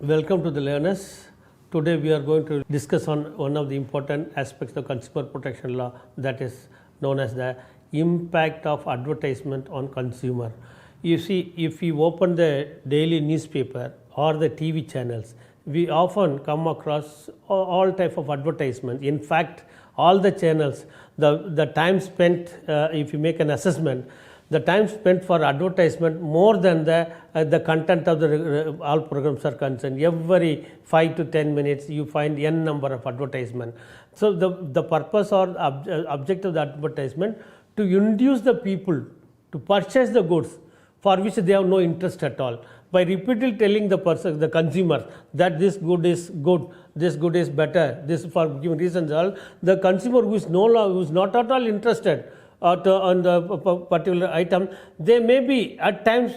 Welcome to the learners. Today we are going to discuss on one of the important aspects of consumer protection law, that is known as the impact of advertisement on consumer. You see, if we open the daily newspaper or the TV channels, we often come across all type of advertisements. In fact, all the channels, the time spent, if you make an assessment, the time spent for advertisement more than the content of the all programs are concerned. Every 5 to 10 minutes you find n number of advertisement. So the purpose or object of the advertisement to induce the people to purchase the goods for which they have no interest at all. By repeatedly telling the consumer that this good is good, this good is better, this for given reasons, all the consumer who is not at all interested on the particular item, they may be at times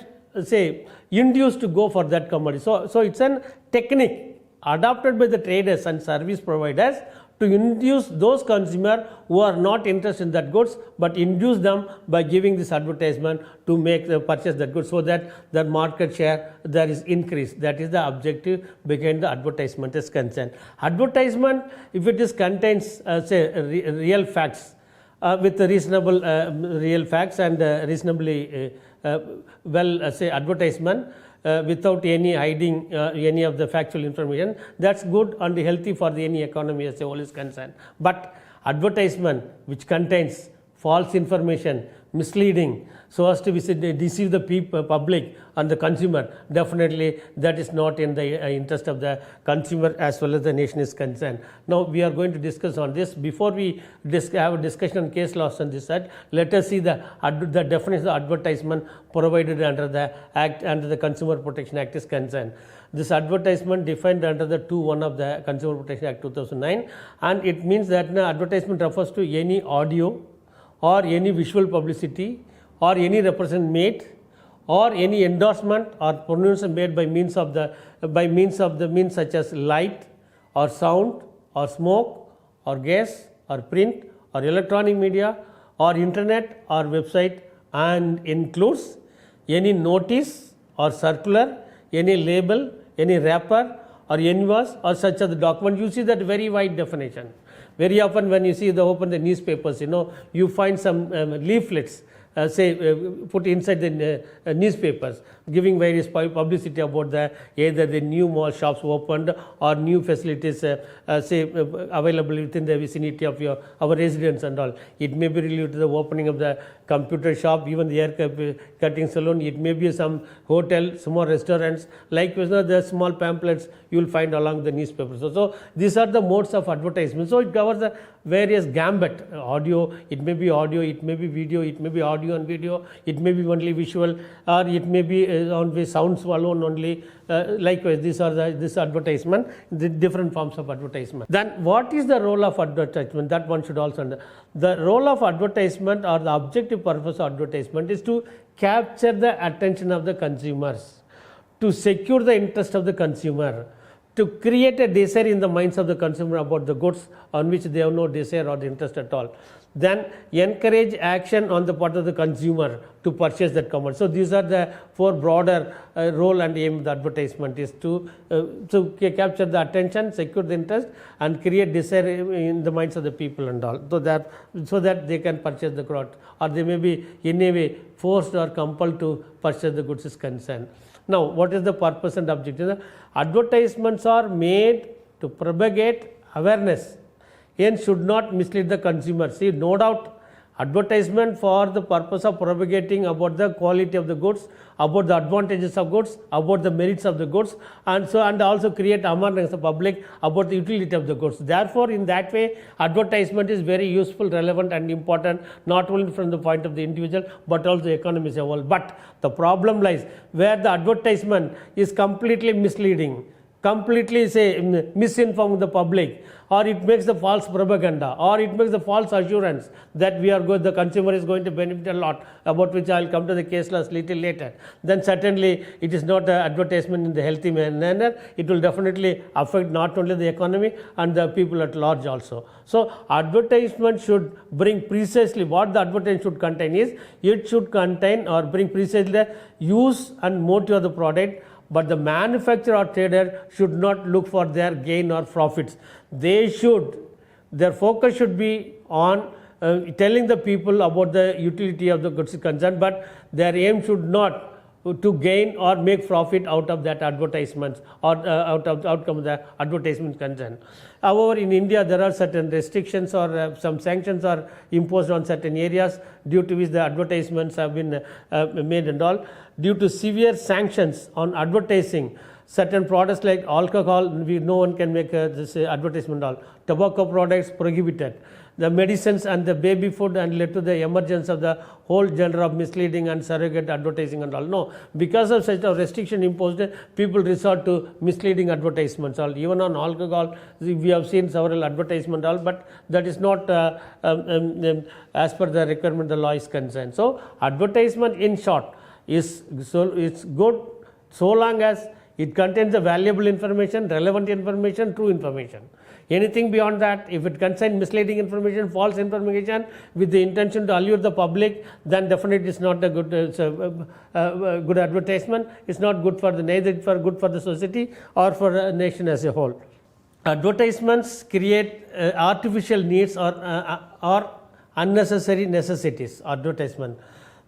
induced to go for that commodity. So it's a technique adopted by the traders and service providers to induce those consumers who are not interested in that goods, but induce them by giving this advertisement to make the purchase that goods, so that their market share there is increased. That is the objective behind the advertisement is concerned. Advertisement, if it is contains real facts, with reasonable real facts and reasonably advertisement without any hiding any of the factual information, that's good and healthy for any economy as a whole is concerned. But advertisement which contains false information, misleading, so as to deceive the public and the consumer, definitely that is not in the interest of the consumer as well as the nation is concerned. Now we are going to discuss on this. Before we have a discussion on case laws on this side, let us see the definition of advertisement provided under the Act, under the Consumer Protection Act is concerned. This advertisement defined under the 2(1) of the Consumer Protection Act 2009, and it means that advertisement refers to any audio or any visual publicity or any representation made or any endorsement or pronunciation made by means of the means such as light or sound or smoke or gas or print or electronic media or internet or website, and includes any notice or circular, any label, any wrapper or invoice or such as the document. You see that very wide definition. Very often when you see open the newspapers, you find some leaflets put inside the newspapers, giving various publicity about either the new mall shops opened or new facilities available within the vicinity of our residence and all. It may be related to the opening of the computer shop, even the hair cutting salon. It may be some hotel, small restaurants, like the small pamphlets you will find along the newspapers. So these are the modes of advertisement. So it covers the various gambit. Audio, it may be audio, it may be video, it may be audio and video, it may be only visual, or it may be on sounds alone only. Likewise, these are this advertisement, the different forms of advertisement. Then what is the role of advertisement? That one should also understand. The role of advertisement or the objective purpose of advertisement is to capture the attention of the consumers, to secure the interest of the consumer, to create a desire in the minds of the consumer about the goods on which they have no desire or interest at all. Then encourage action on the part of the consumer to purchase that commodity. So these are the four broader role and aim of the advertisement is to capture the attention, secure the interest, and create desire in the minds of the people and all, so that they can purchase the product, or they may be in a way forced or compelled to purchase the goods is concerned. Now, what is the purpose and objective? Advertisements are made to propagate awareness and should not mislead the consumer. See, no doubt, advertisement for the purpose of propagating about the quality of the goods, about the advantages of goods, about the merits of the goods, and also create awareness of the public about the utility of the goods. Therefore, in that way, advertisement is very useful, relevant, and important, not only from the point of the individual, but also the economy as a whole. But the problem lies where the advertisement is completely misleading, completely misinforming the public, or it makes the false propaganda, or it makes the false assurance that the consumer is going to benefit a lot, about which I will come to the case laws little later. Then certainly it is not an advertisement in the healthy manner. It will definitely affect not only the economy and the people at large also. So advertisement should bring precisely what the advertisement should contain is, it should contain or bring precisely the use and motive of the product, but the manufacturer or trader should not look for their gain or profits. Their focus should be on telling the people about the utility of the goods concerned, but their aim should not to gain or make profit out of that advertisements or out of the outcome of the advertisement concern. However, in India there are certain restrictions or some sanctions are imposed on certain areas due to which the advertisements have been made and all. Due to severe sanctions on advertising certain products like alcohol, no one can make this advertisement all. Tobacco products prohibited. The medicines and the baby food and led to the emergence of the whole genre of misleading and surrogate advertising and all. No, because of such a restriction imposed, people resort to misleading advertisements all. Even on alcohol, we have seen several advertisements all, but that is not as per the requirement the law is concerned. So, advertisement in short is it's good so long as it contains the valuable information, relevant information, true information. Anything beyond that, if it contains misleading information, false information with the intention to allure the public, then definitely it's not a good good advertisement. It's not good for neither good for the society or for a nation as a whole. Advertisements create artificial needs or unnecessary necessities.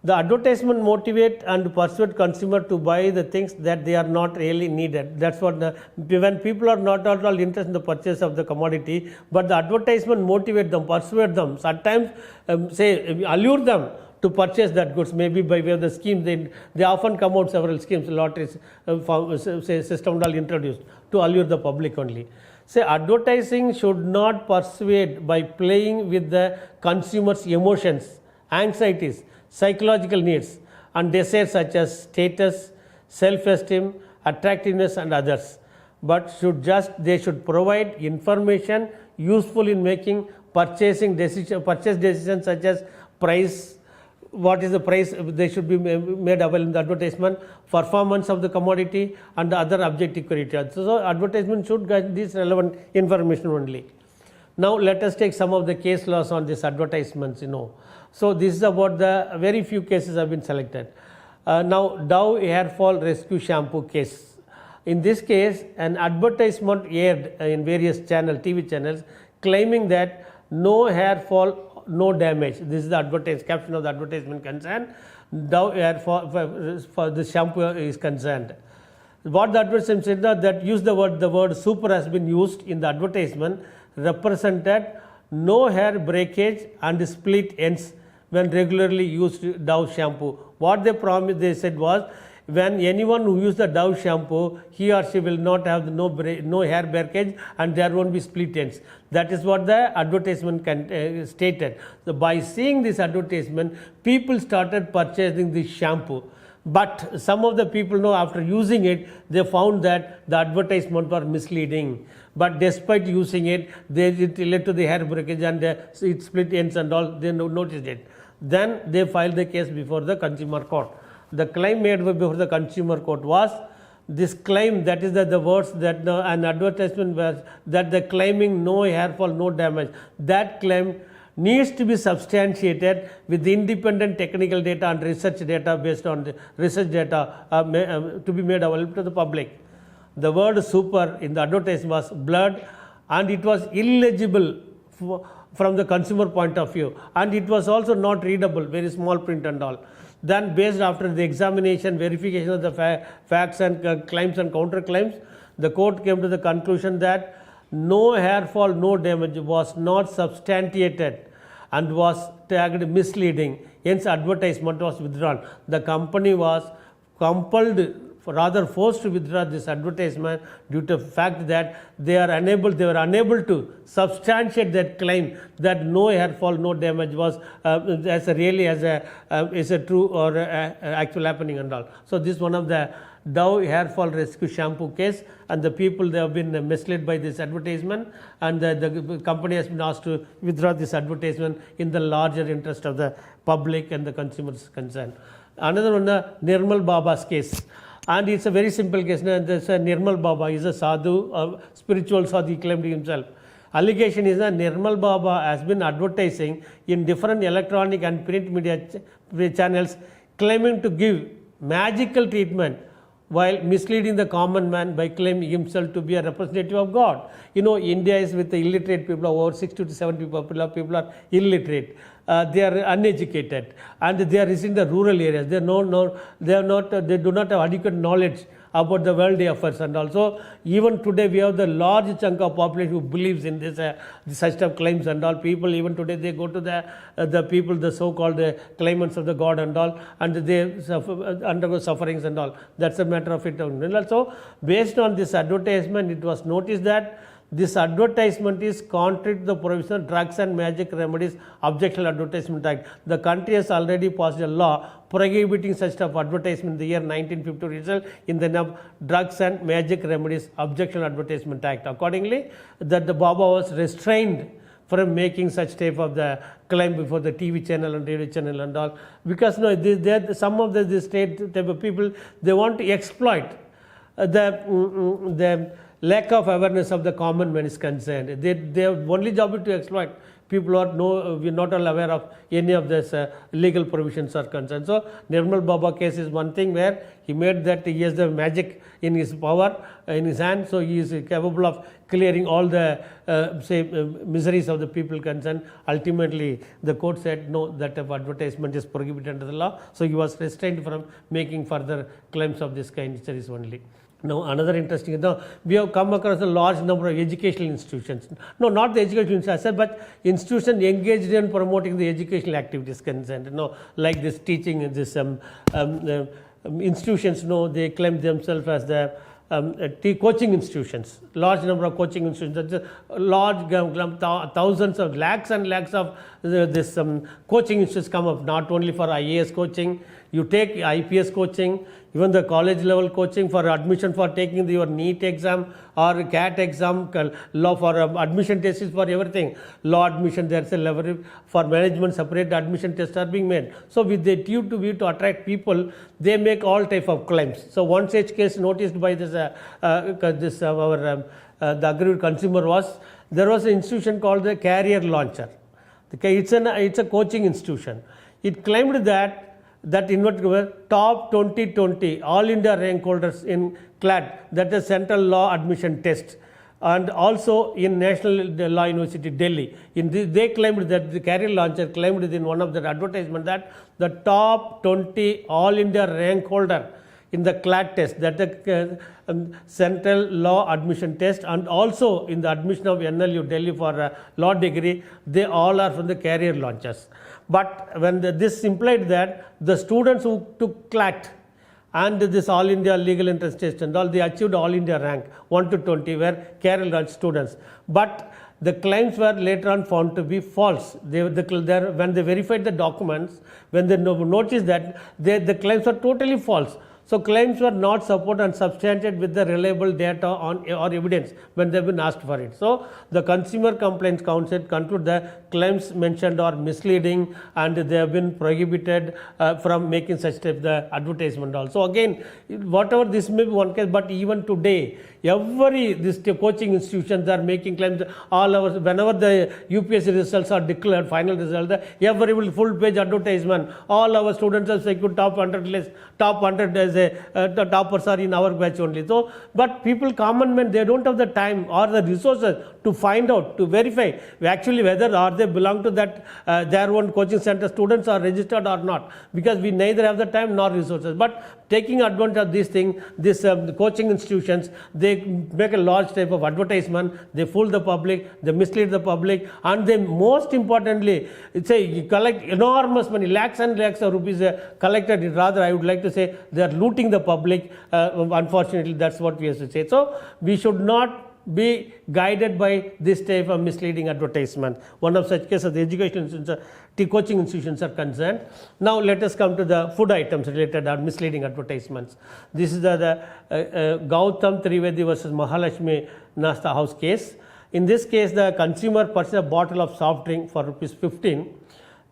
The advertisement motivate and persuade consumer to buy the things that they are not really needed. That's what when people are not at all interested in the purchase of the commodity, but the advertisement motivate them, persuade them, sometimes allure them to purchase that goods, maybe by way of the scheme. They often come out several schemes, lotteries, system all introduced to allure the public only. Advertising should not persuade by playing with the consumer's emotions, anxieties, psychological needs and desires such as status, self-esteem, attractiveness and others, but they should provide information useful in making purchase decisions such as price, what is the price they should be made available in the advertisement, performance of the commodity and other objective criteria. So, advertisement should get this relevant information only. Now, let us take some of the case laws on these advertisements, So, this is about the very few cases have been selected. Now, Dove Hair Fall Rescue Shampoo case. In this case, an advertisement aired in various TV channels, claiming that no hair fall, no damage. This is the caption of the advertisement concerned. Dove Hair Fall for the shampoo is concerned. What the advertisement said that used the word super has been used in the advertisement, represented no hair breakage and split ends when regularly used Dove shampoo. What they said was, when anyone who uses the Dove shampoo, he or she will not have no hair breakage and there won't be split ends. That is what the advertisement stated. So, by seeing this advertisement, people started purchasing this shampoo. But some of the people after using it, they found that the advertisement was misleading. But despite using it, it led to the hair breakage and it split ends and all, they noticed it. Then they filed the case before the consumer court. The claim made before the consumer court was this claim, that is the words that an advertisement was that the claiming no hair fall, no damage. That claim needs to be substantiated with independent technical data and research data based on the research data to be made available to the public. The word super in the advertisement was blurred and it was illegible from the consumer point of view, and it was also not readable, very small print and all. Then based after the examination, verification of the facts and claims and counterclaims, the court came to the conclusion that no hair fall, no damage was not substantiated and was tagged misleading. Hence, advertisement was withdrawn. The company was compelled, rather forced to withdraw this advertisement due to the fact that they were unable to substantiate that claim that no hair fall, no damage was is a true or actual happening and all. So, this is one of the Dove Hair Fall Rescue Shampoo case, and the people, they have been misled by this advertisement, and the company has been asked to withdraw this advertisement in the larger interest of the public and the consumers concerned. Another one, Nirmal Baba's case. And it's a very simple case. This Nirmal Baba is a sadhu, spiritual sadhu, he claimed himself. Allegation is that Nirmal Baba has been advertising in different electronic and print media channels, claiming to give magical treatment while misleading the common man by claiming himself to be a representative of God. India is with the illiterate people, over 60 to 70 people are illiterate. They are uneducated, and they are in the rural areas. They do not have adequate knowledge about the worldly affairs, and also even today we have the large chunk of population who believes in this such type of claims and all. People even today they go to the people, the so-called claimants of the God and all, and they undergo sufferings and all. That's a matter of it. And also, based on this advertisement, it was noticed that this advertisement is contrary to the provision of Drugs and Magic Remedies Objection Advertisement Act. The country has already passed a law prohibiting such type of advertisement in the year 1950 result in the name of Drugs and Magic Remedies Objection Advertisement Act. Accordingly, that the Baba was restrained from making such type of the claim before the TV channel and radio channel and all, because some of the state type of people, they want to exploit the lack of awareness of the common man is concerned. Their only job is to exploit. People are not all aware of any of this legal provisions are concerned. So Nirmal Baba case is one thing where he made that he has the magic in his power, in his hand, so he is capable of clearing all the miseries of the people concerned. Ultimately, the court said no, that type of advertisement is prohibited under the law. So he was restrained from making further claims of this kind. Series only. Now, another interesting, we have come across a large number of educational institutions. No, not the educational institutions, but institutions engaged in promoting the educational activities concerned. Like this teaching, this institutions. They claim themselves as the coaching institutions. Large number of coaching institutions. Large thousands of lakhs and lakhs of this coaching institutes come up. Not only for IAS coaching, you take IPS coaching, even the college level coaching for admission for taking your NEET exam or CAT exam, law for admission tests for everything. Law admission, there is a level for management, separate admission tests are being made. So with the view to attract people, they make all type of claims. So one such case noticed by the aggrieved consumer was, there was an institution called the Career Launcher. It's a coaching institution. It claimed that top 2020 all India rank holders in CLAT, that is Central Law Admission Test, and also in National Law University Delhi. They claimed that the Career Launcher claimed in one of the advertisement that the top 20 all India rank holder in the CLAT test, that the Central Law Admission Test, and also in the admission of NLU Delhi for law degree, they all are from the Career Launchers. But when this implied that the students who took CLAT and this All India Legal Entrance Test and all, they achieved All India rank 1 to 20 were Career Launch students. But the claims were later on found to be false. When they verified the documents, when they noticed that the claims were totally false. So claims were not supported and substantiated with the reliable data or evidence when they have been asked for it. So the Consumer Complaints Council conclude the claims mentioned are misleading and they have been prohibited from making such type the advertisement also. Again, whatever this may be one case, but even today, these coaching institutions are making claims. Whenever the UPSC results are declared, final result, every full page advertisement. All our students have secured top 100 list, top 100 as the toppers are in our batch only. So, but people, common men, they don't have the time or the resources to find out, to verify actually whether are they belong to that their own coaching center students are registered or not, because we neither have the time nor resources. But taking advantage of this thing, the coaching institutions, they make a large type of advertisement, they fool the public, they mislead the public, and they most importantly, you collect enormous money, lakhs and lakhs of rupees collected. Rather, I would like to say they are looting the public. Unfortunately, that's what we have to say. So we should not be guided by this type of misleading advertisement. One of such cases, the education institutions, coaching institutions are concerned. Now let us come to the food items related to misleading advertisements. This is the Gautam Trivedi versus Mahalakshmi Nasta House case. In this case, the consumer purchased a bottle of soft drink for rupees 15.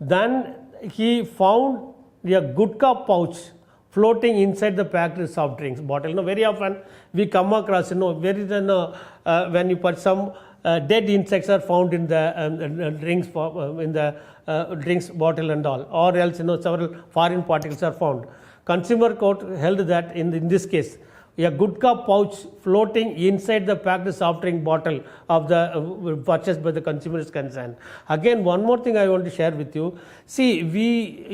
Then he found a gutka pouch floating inside the packed soft drinks bottle. Very often we come across, when you put some dead insects are found in the drinks drinks bottle and all, or else several foreign particles are found. Consumer court held that in this case, a gutka pouch floating inside the packed soft drink bottle of the purchased by the consumer is concerned. Again, one more thing I want to share with you. See,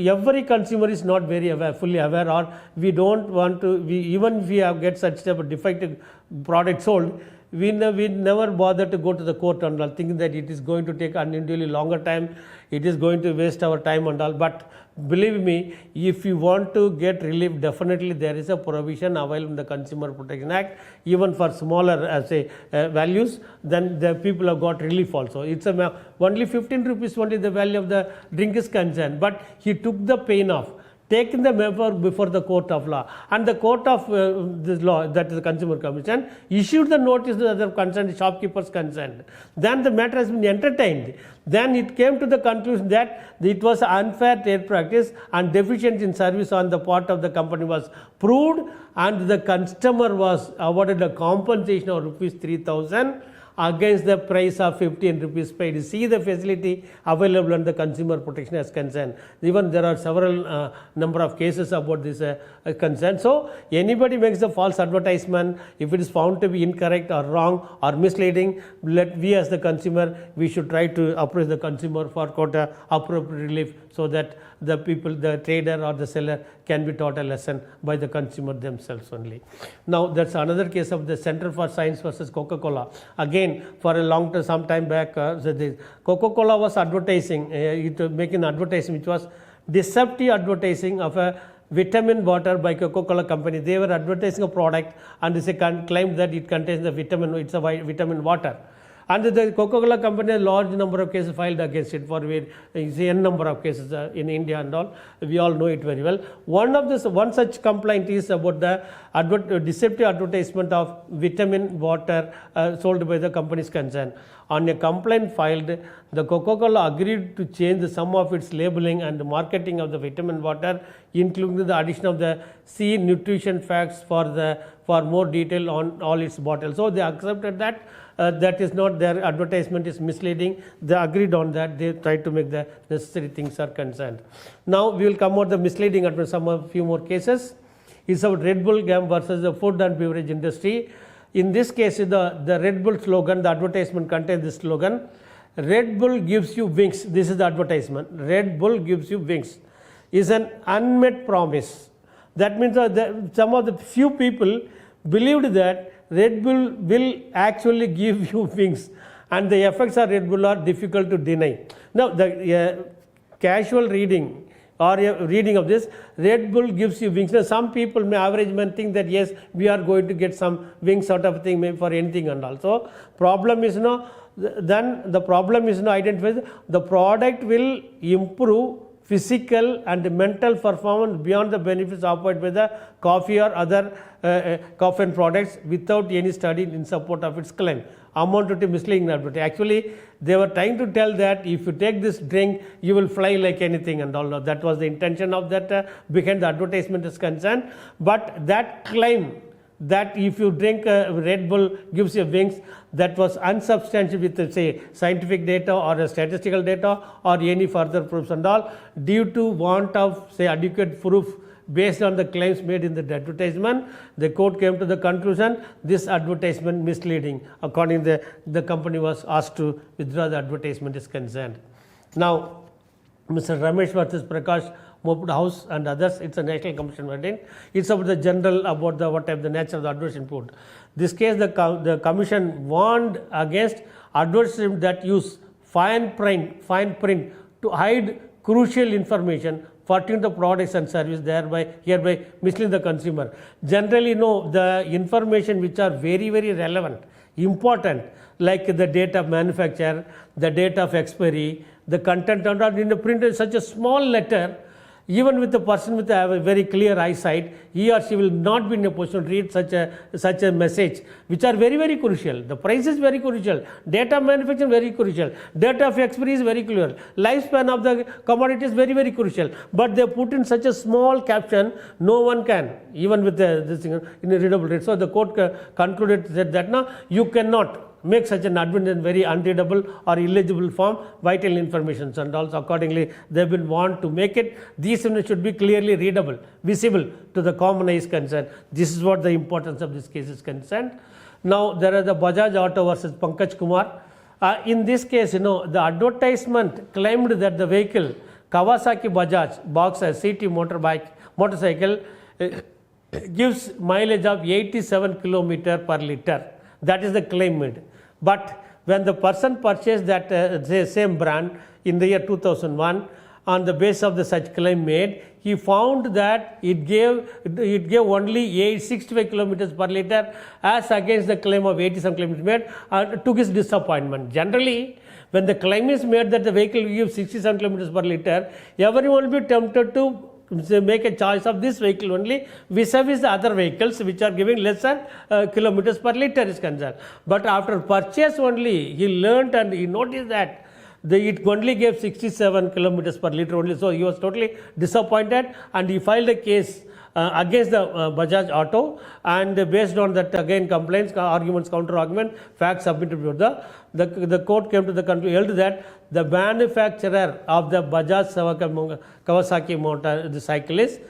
every consumer is not very aware, fully aware, or we don't want to, even if we have get such type of defective product sold, we never bother to go to the court and all, thinking that it is going to take unduly longer time, it is going to waste our time and all. But believe me, if you want to get relief, definitely there is a provision available in the Consumer Protection Act, even for smaller values, then the people have got relief also. It's only 15 rupees only the value of the drink is concerned, but he took the pain off, taken the matter before the court of law, and the court of this law, that is the Consumer Commission, issued the notice to the other concerned shopkeepers concerned. Then the matter has been entertained. Then it came to the conclusion that it was unfair trade practice and deficiency in service on the part of the company was proved, and the customer was awarded a compensation of rupees 3,000 against the price of 15 rupees paid. See the facility available on the Consumer Protection as concerned. Even there are several number of cases about this concern. So anybody makes a false advertisement, if it is found to be incorrect or wrong or misleading, we as the consumer, we should try to approach the consumer for quota appropriate relief, so that the people, the trader or the seller, can be taught a lesson by the consumer themselves only. Now that's another case of the Center for Science versus Coca-Cola. Again, for a long time, some time back, Coca-Cola was advertising, making advertising which was deceptive advertising of a vitamin water by Coca-Cola company. They were advertising a product and they claimed that it contains the vitamin, it's a vitamin water. And the Coca-Cola company, a large number of cases filed against it, for n number of cases in India and all. We all know it very well. One such complaint is about the deceptive advertisement of vitamin water sold by the companies concerned. On a complaint filed, the Coca-Cola agreed to change some of its labeling and marketing of the vitamin water, including the addition of the C nutrition facts for more detail on all its bottles. So they accepted that. That is not their advertisement is misleading. They agreed on that. They tried to make the necessary things are concerned. Now we will come out the misleading advertisement, few more cases. It's about Red Bull gum versus the food and beverage industry. In this case, the Red Bull slogan, the advertisement contains this slogan: Red Bull gives you wings. This is the advertisement. Red Bull gives you wings is an unmet promise. That means some of the few people believed that Red Bull will actually give you wings, and the effects of Red Bull are difficult to deny. Now, the casual reading or a reading of this, Red Bull gives you wings. Now, some people, average men, think that yes, we are going to get some wings sort of thing, maybe for anything and also. Problem is then the problem is identified. The product will improve physical and mental performance beyond the benefits offered by the coffee or other caffeine products without any study in support of its claim. Amounted to misleading advertising. Actually, they were trying to tell that if you take this drink, you will fly like anything and all. That was the intention of that behind the advertisement is concerned. But that claim that if you drink Red Bull gives you wings, that was unsubstantiated with say scientific data or statistical data or any further proofs and all, due to want of say adequate proof based on the claims made in the advertisement. The court came to the conclusion this advertisement misleading. According to the company was asked to withdraw the advertisement is concerned. Now, Mr. Ramesh versus Prakash Moped House and others, it's a national commission verdict. It's about the general, about the nature of the advertisement put. This case, the commission warned against advertisements that use fine print to hide crucial information pertaining to products and services, hereby misleading the consumer. Generally, the information which are very, very relevant, important, like the date of manufacture, the date of expiry, the content in the print is such a small letter. Even with a person with a very clear eyesight, he or she will not be in a position to read such a message, which are very, very crucial. The price is very crucial. Date of manufacture very crucial. Date of expiry is very clear. Lifespan of the commodity is very, very crucial. But they put in such a small caption, no one can, even with this thing in a readable rate. So the court concluded that now you cannot make such an advertisement very unreadable or illegible form vital information, and also accordingly they will want to make it. These should be clearly readable, visible to the common eye is concerned. This is what the importance of this case is concerned. Now there are the Bajaj Auto versus Pankaj Kumar. In this case, the advertisement claimed that the vehicle Kawasaki Bajaj Boxer CT motorcycle gives mileage of 87 km per liter. That is the claim made. But when the person purchased that same brand in the year 2001, on the basis of the such claim made, he found that it gave only 65 kilometers per liter as against the claim of 87 kilometers made, took his disappointment. Generally, when the claim is made that the vehicle gives 67 kilometers per liter, everyone will be tempted to make a choice of this vehicle only vis-a-vis the other vehicles which are giving lesser kilometers per liter is concerned. But after purchase only, he learnt and he noticed that it only gave 67 kilometers per liter only. So he was totally disappointed and he filed a case against the Bajaj Auto, and based on that again complaints, arguments, counter argument, facts submitted to the court came to the conclusion held that the manufacturer of the Bajaj Kawasaki motorcycle is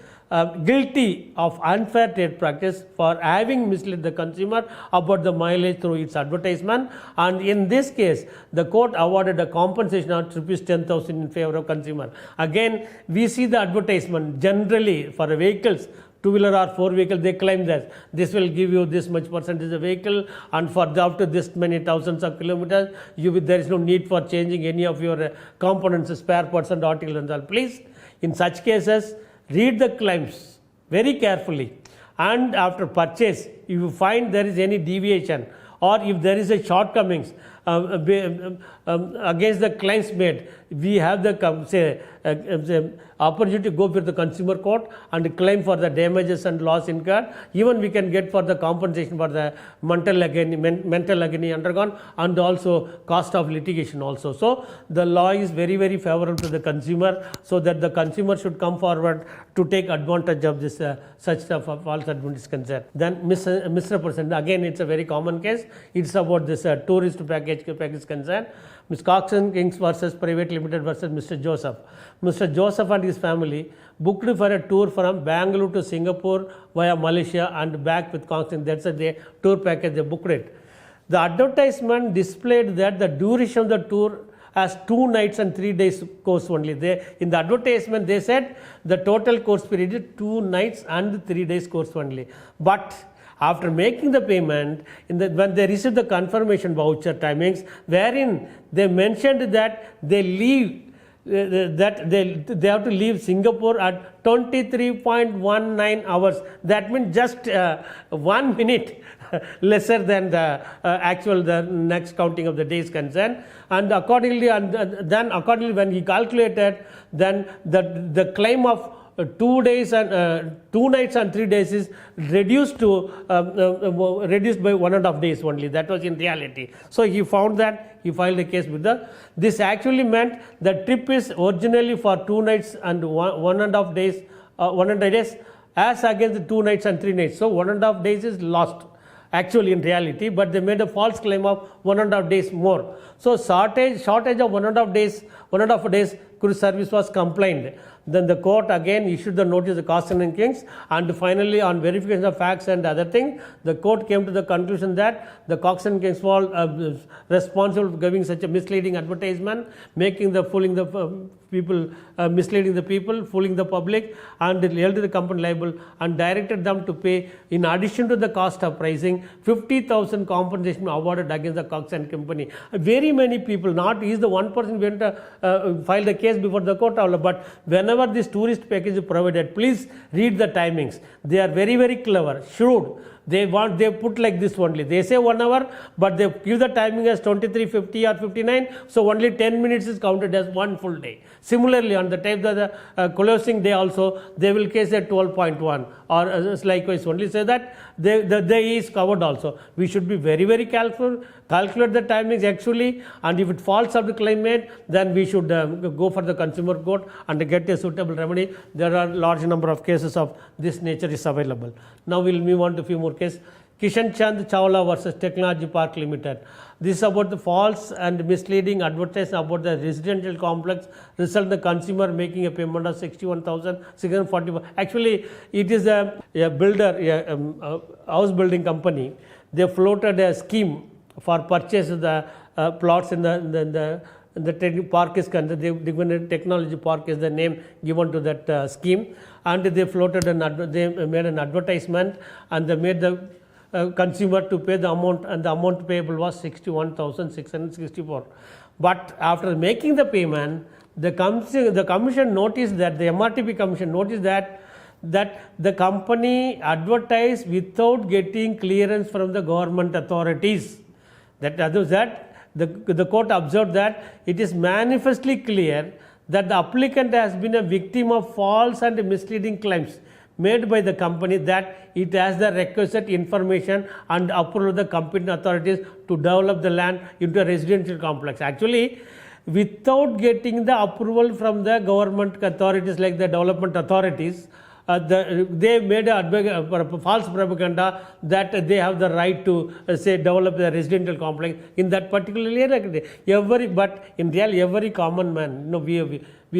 guilty of unfair trade practice for having misled the consumer about the mileage through its advertisement, and in this case the court awarded a compensation of ₹10,000 in favor of consumer. Again we see the advertisement generally for vehicles, two-wheeler or four-wheeler, they claim that this will give you this much percentage of vehicle, and for up to this many thousands of kilometers there is no need for changing any of your components, spare parts and articles and all. Please, in such cases, read the claims very carefully, and after purchase if you find there is any deviation or if there is a shortcomings against the claims made, we have the opportunity to go with the consumer court and claim for the damages and loss incurred. Even we can get for the compensation for the mental agony undergone and also cost of litigation also. So the law is very, very favorable to the consumer, so that the consumer should come forward to take advantage of this such stuff of false advertisement is concerned. Then misrepresent, again it's a very common case. It's about this tourist package concerned. Ms. Cox and Kings versus Private Limited versus Mr. Joseph. Mr. Joseph and his family booked for a tour from Bangalore to Singapore via Malaysia and back with Cox. That's a tour package they booked it. The advertisement displayed that the duration of the tour as 2 nights and 3 days course only. In the advertisement they said the total course period is 2 nights and 3 days course only. But after making the payment, when they received the confirmation voucher timings, wherein they mentioned that they have to leave Singapore at 23.19 hours. That means just 1 minute lesser than the next counting of the days concerned. And accordingly, then accordingly when he calculated, then the claim of 2 days and 2 nights and 3 days is reduced by 1.5 days only. That was in reality. So he found that, he filed a case with this actually meant the trip is originally for 2 nights and 1.5 days, 1.5 days as against 2 nights and 3 nights. So 1.5 days is lost actually in reality, but they made a false claim of 1.5 days more. So shortage of 1.5 days cruise service was complained. Then the court again issued the notice to Cox and Kings, and finally on verification of facts and other things, the court came to the conclusion that the Cox and Kings were responsible for giving such a misleading advertisement, making fooling the people, misleading the people, fooling the public, and held the company liable and directed them to pay, in addition to the cost of pricing, 50,000 compensation awarded against the Cox and Company. Very many people, not he is the one person went filed a case before the court, but whenever this tourist package is provided, please read the timings. They are very, very clever, shrewd. They put like this only. They say 1 hour, but they give the timing as 23:50 or 59. So only 10 minutes is counted as 1 full day. Similarly, on the time of the closing day also, they will case at 12.1 or likewise only say that the day is covered also. We should be very, very careful, calculate the timings actually, and if it falls of the claim made, then we should go for the consumer court and get a suitable remedy. There are large number of cases of this nature is available. Now we will move on to a few more cases. Kishan Chand Chawla versus Technology Park Limited. This is about the false and misleading advertising about the residential complex result in the consumer making a payment of 61,645. Actually, it is a builder, a house building company. They floated a scheme for purchase of the plots in the park is considered. They given technology park is the name given to that scheme, and they floated they made an advertisement, and they made the consumer to pay the amount, and the amount payable was 61,664. But after making the payment, the commission noticed that the MRTP commission noticed that the company advertised without getting clearance from the government authorities. The court observed that it is manifestly clear that the applicant has been a victim of false and misleading claims made by the company that it has the requisite information and approval of the competent authorities to develop the land into a residential complex. Actually, without getting the approval from the government authorities like the development authorities, they made a false propaganda that they have the right to develop the residential complex in that particular area. But in reality, every common man, we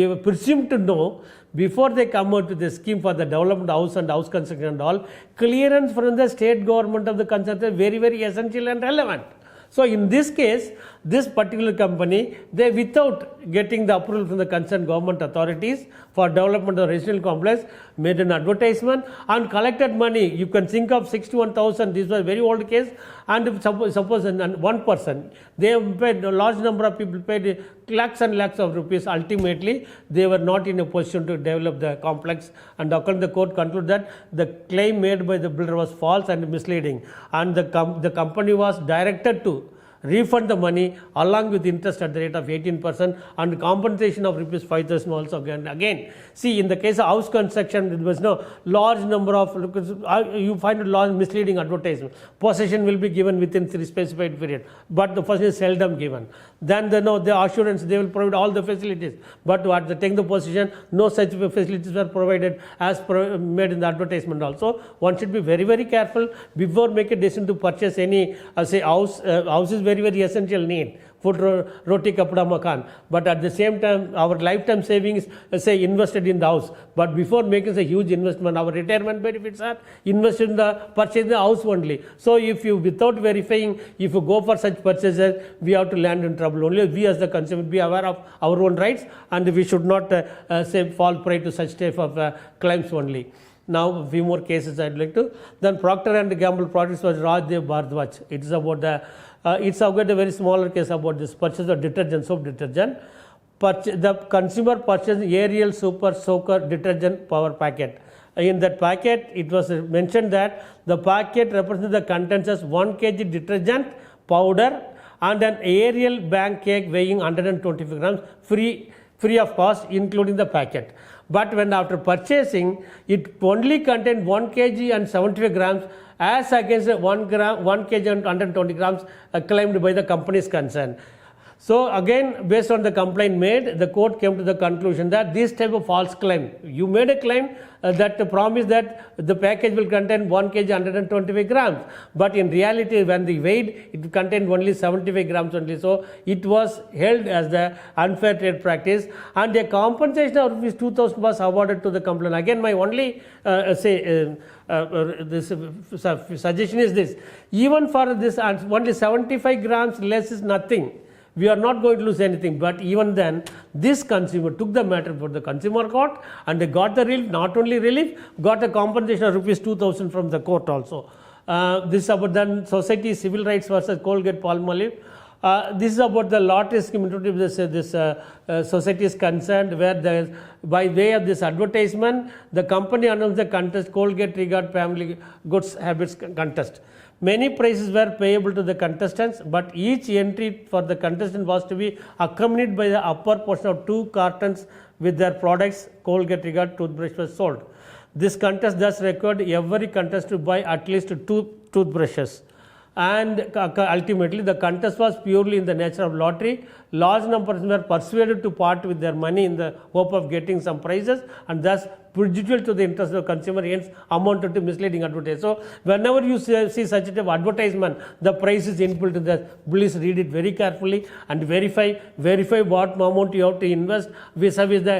have presumed to know before they come out with the scheme for the development house and house construction and all, clearance from the state government of the concern is very, very essential and relevant. So in this case, this particular company, they without getting the approval from the concerned government authorities for development of the residential complex, made an advertisement and collected money. You can think of 61,000. This was a very old case. And suppose one person, they paid, a large number of people paid lakhs and lakhs of rupees. Ultimately, they were not in a position to develop the complex. And according to the court concluded that the claim made by the builder was false and misleading. And the company was directed to refund the money along with interest at the rate of 18% and compensation of rupees 5,000 also again. See, in the case of house construction, there was no large number of, you find a large misleading advertisement. Possession will be given within 3 specified period, but the possession is seldom given. Then the assurance, they will provide all the facilities, but at the taking the possession, no such facilities were provided as made in the advertisement also. One should be very, very careful before making a decision to purchase any house. House is very, very essential need. Food, roti, kapda, makan. But at the same time, our lifetime savings, invested in the house. But before making a huge investment, our retirement benefits are invested in the purchase the house only. So if you, without verifying, if you go for such purchases, we have to land in trouble. Only we as the consumer be aware of our own rights, and we should not fall prey to such type of claims only. Now, a few more cases I'd like to. Then Procter & Gamble products was Rajdev Bharadwaj. It is about it's about a very smaller case about this purchase of detergent, soap detergent. The consumer purchased Ariel Super Soaker detergent power packet. In that packet, it was mentioned that the packet represents the contents as 1 kg detergent powder and an Ariel bank cake weighing 125 grams free of cost, including the packet. But when after purchasing, it only contained 1 kg and 75 grams as against 1 kg and 120 grams claimed by the companies concerned. So again, based on the complaint made, the court came to the conclusion that this type of false claim, you made a claim that the promise that the package will contain 1 kg 125 grams, but in reality when they weighed, it contained only 75 grams only. So it was held as the unfair trade practice, and a compensation of rupees 2,000 was awarded to the complainant. Again, my only this suggestion is this: even for this only 75 grams less is nothing. We are not going to lose anything, but even then, this consumer took the matter for the consumer court, and they got the relief. Not only relief, got a compensation of rupees 2,000 from the court also. This is about then society civil rights versus Colgate Palmolive. This is about the lottery scheme. This society is concerned where by way of this advertisement, the company announced the contest Colgate Regard Family Goods Habits Contest. Many prizes were payable to the contestants, but each entry for the contestant was to be accompanied by the upper portion of 2 cartons with their products. Colgate Regard toothbrush was sold. This contest thus required every contestant to buy at least 2 toothbrushes. And ultimately, the contest was purely in the nature of lottery. Large numbers were persuaded to part with their money in the hope of getting some prizes, and thus prejudicial to the interest of the consumer, hence amounted to misleading advertising. So whenever you see such a type of advertisement, the price is input to that. Please read it very carefully and verify what amount you have to invest vis-a-vis the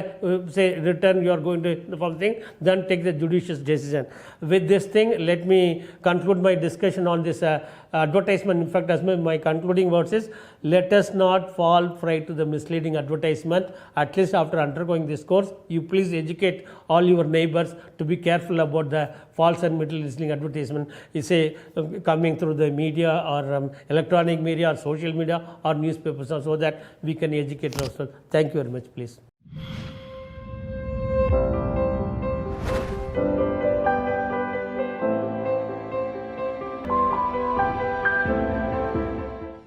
say return you are going to something, then take the judicious decision. With this thing, let me conclude my discussion on this advertisement. In fact, as my concluding words is, let us not fall prey to the misleading advertisement. At least after undergoing this course, you please educate all your neighbors to be careful about the false and misleading advertisement is coming through the media or electronic media or social media or newspapers, so that we can educate ourselves. Thank you very much, please.